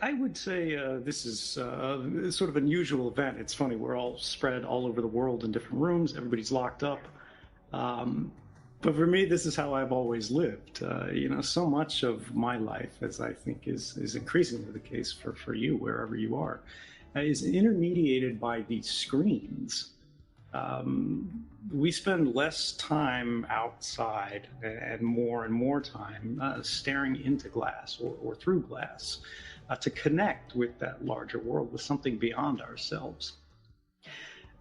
I would say this is sort of an unusual event. It's funny, we're all spread all over the world in different rooms, everybody's locked up. Um, but for me, this is how I've always lived. So much of my life, as I think is increasingly the case for you, wherever you are, is intermediated by these screens. We spend less time outside and more time staring into glass or through glass to connect with that larger world, with something beyond ourselves.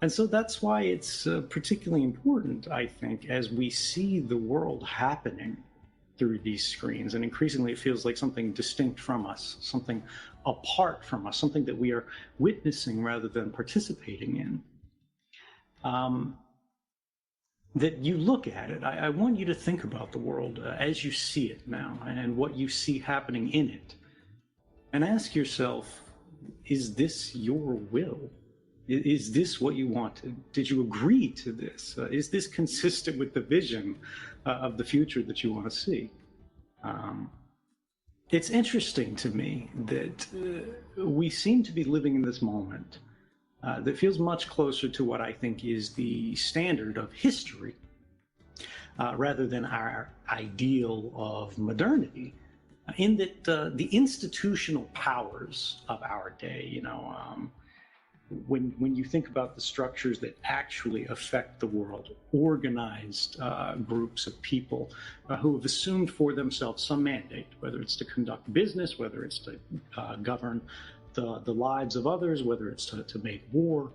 And so that's why it's particularly important, I think, as we see the world happening through these screens. And increasingly, it feels like something distinct from us, something apart from us, something that we are witnessing rather than participating in. That you look at it. I want you to think about the world as you see it now and what you see happening in it. And ask yourself, is this your will? Is this what you wanted? Did you agree to this? Is this consistent with the vision of the future that you want to see? It's interesting to me that we seem to be living in this moment that feels much closer to what I think is the standard of history, rather than our ideal of modernity, in that the institutional powers of our day, when you think about the structures that actually affect the world, organized groups of people who have assumed for themselves some mandate, whether it's to conduct business, whether it's to govern the lives of others, whether it's to make war.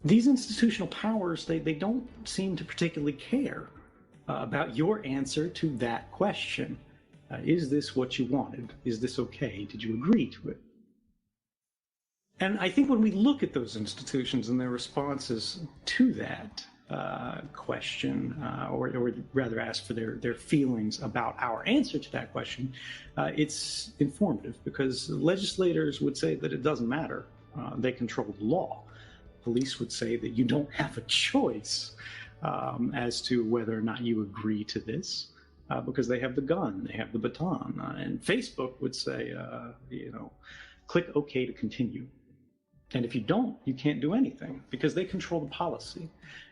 These institutional powers, they don't seem to particularly care about your answer to that question. Is this what you wanted? Is this okay? Did you agree to it? And I think when we look at those institutions and their responses to that question, or rather ask for their feelings about our answer to that question, it's informative, because legislators would say that it doesn't matter. They control the law. Police would say that you don't have a choice as to whether or not you agree to this, because they have the gun, they have the baton. And Facebook would say, click OK to continue. And if you don't, you can't do anything, because they control the policy.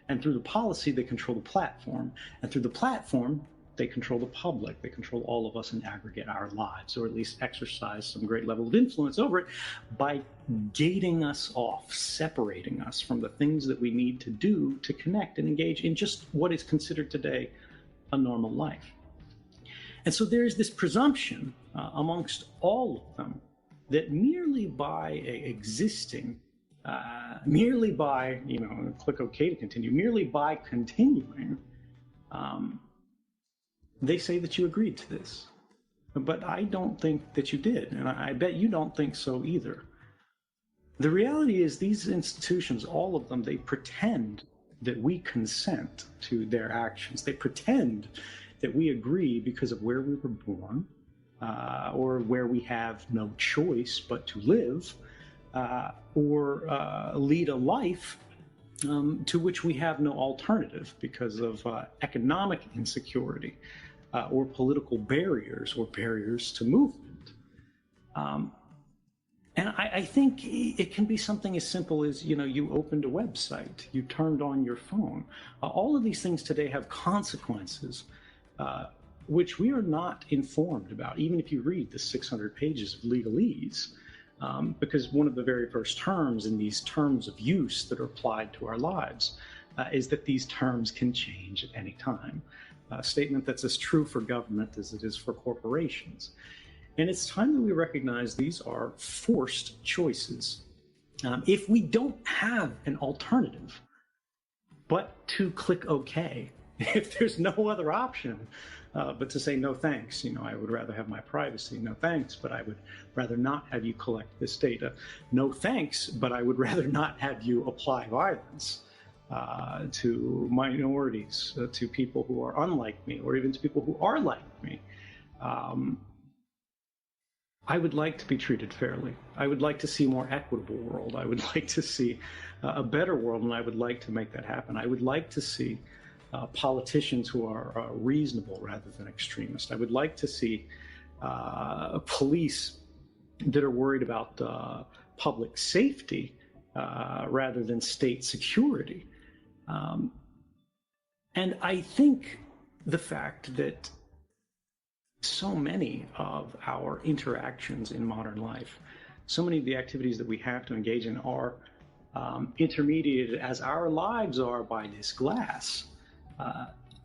And through the policy, they control the platform. And through the platform, they control the public. They control all of us and aggregate our lives, or at least exercise some great level of influence over it by gating us off, separating us from the things that we need to do to connect and engage in just what is considered today a normal life. And so there is this presumption amongst all of them that merely by existing, merely by, click OK to continue, merely by continuing, they say that you agreed to this. But I don't think that you did, and I bet you don't think so either. The reality is these institutions, all of them, they pretend that we consent to their actions. They pretend that we agree because of where we were born, or where we have no choice but to live, or lead a life to which we have no alternative because of economic insecurity, or political barriers, or barriers to movement. And I think it can be something as simple as, you opened a website, you turned on your phone. All of these things today have consequences, which we are not informed about, even if you read the 600 pages of legalese, because one of the very first terms in these terms of use that are applied to our lives is that these terms can change at any time. A statement that's as true for government as it is for corporations. And it's time that we recognize these are forced choices. If we don't have an alternative but to click OK, if there's no other option but to say no thanks, I would rather have my privacy, no thanks, but I would rather not have you collect this data, no thanks, but I would rather not have you apply violence to minorities, to people who are unlike me, or even to people who are like me. I would like to be treated fairly. I would like to see a more equitable world. I would like to see a better world, and I would like to make that happen. I would like to see politicians who are reasonable rather than extremist. I would like to see police that are worried about public safety rather than state security. And I think the fact that so many of our interactions in modern life, so many of the activities that we have to engage in are intermediated as our lives are by this glass.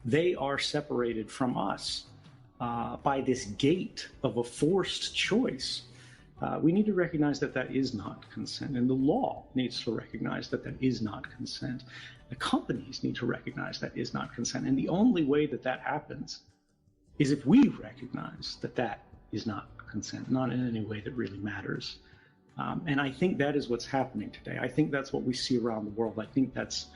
They are separated from us by this gate of a forced choice. We need to recognize that that is not consent, and the law needs to recognize that that is not consent. The companies need to recognize that is not consent, and the only way that that happens is if we recognize that that is not consent, not in any way that really matters. And I think that is what's happening today. I think that's what we see around the world. I think that's,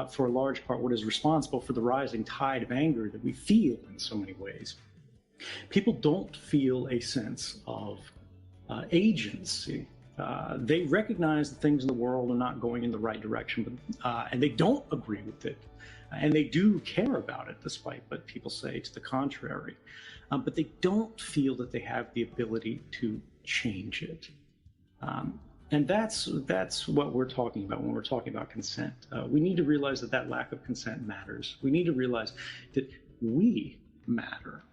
for a large part, what is responsible for the rising tide of anger that we feel in so many ways. People don't feel a sense of agency. They recognize that things in the world are not going in the right direction, but, and they don't agree with it. And they do care about it, despite what people say to the contrary. But they don't feel that they have the ability to change it. And that's what we're talking about when we're talking about consent. We need to realize that that lack of consent matters. We need to realize that we matter.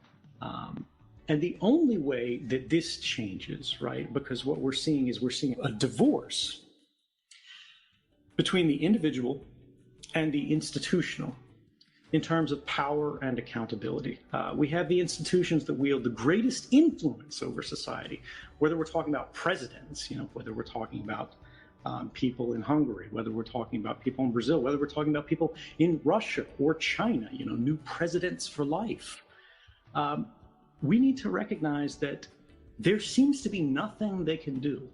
And the only way that this changes, right, because what we're seeing is we're seeing a divorce between the individual and the institutional in terms of power and accountability. We have the institutions that wield the greatest influence over society, whether we're talking about presidents, whether we're talking about people in Hungary, whether we're talking about people in Brazil, whether we're talking about people in Russia or China, new presidents for life. We need to recognize that there seems to be nothing they can do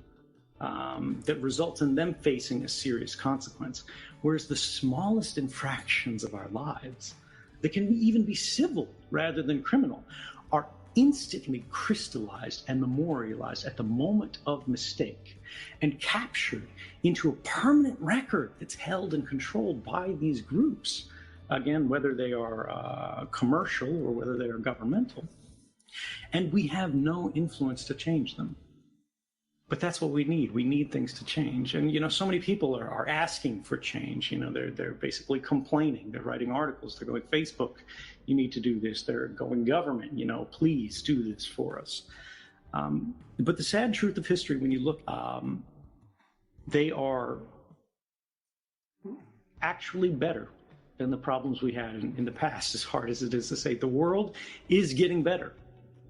that results in them facing a serious consequence. Whereas the smallest infractions of our lives, that can even be civil rather than criminal, are instantly crystallized and memorialized at the moment of mistake and captured into a permanent record that's held and controlled by these groups. Again, whether they are commercial or whether they are governmental. And we have no influence to change them. But that's what we need. We need things to change. And, so many people are asking for change. They're basically complaining. They're writing articles. They're going, Facebook, you need to do this. They're going, government, please do this for us. But the sad truth of history, when you look, they are actually better than the problems we had in the past, as hard as it is to say. The world is getting better,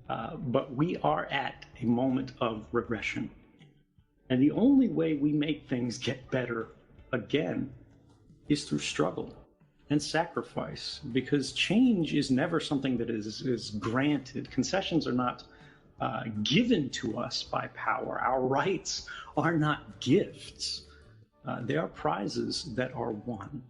but we are at a moment of regression. And the only way we make things get better again is through struggle and sacrifice, because change is never something that is granted. Concessions are not given to us by power. Our rights are not gifts. They are prizes that are won.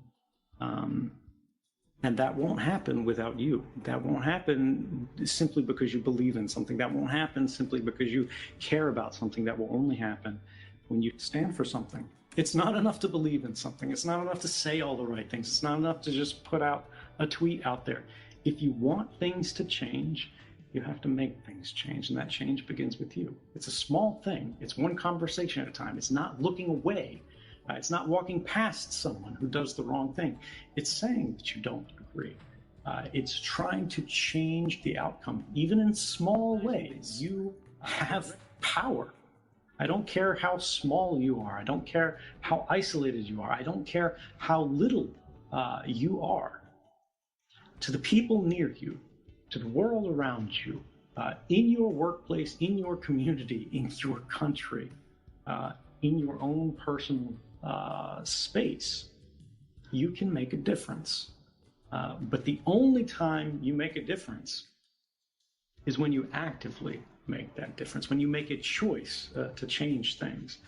And that won't happen without you. That won't happen simply because you believe in something. That won't happen simply because you care about something. That will only happen when you stand for something. It's not enough to believe in something. It's not enough to say all the right things. It's not enough to just put out a tweet out there. If you want things to change, you have to make things change, and that change begins with you. It's a small thing. It's one conversation at a time. It's not looking away. It's not walking past someone who does the wrong thing. It's saying that you don't agree. It's trying to change the outcome, even in small ways. You have power. I don't care how small you are. I don't care how isolated you are. I don't care how little you are. To the people near you, to the world around you, in your workplace, in your community, in your country, in your own personal space, you can make a difference. But the only time you make a difference is when you actively make that difference, when you make a choice to change things.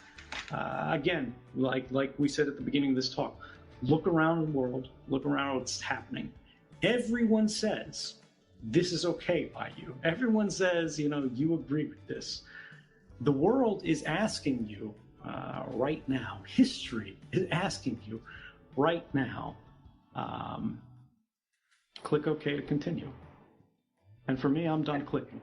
Again, like we said at the beginning of this talk, look around the world, look around what's happening. Everyone says this is okay by you. Everyone says, you agree with this. The world is asking you right now, history is asking you right now, click OK to continue. And for me, I'm done clicking.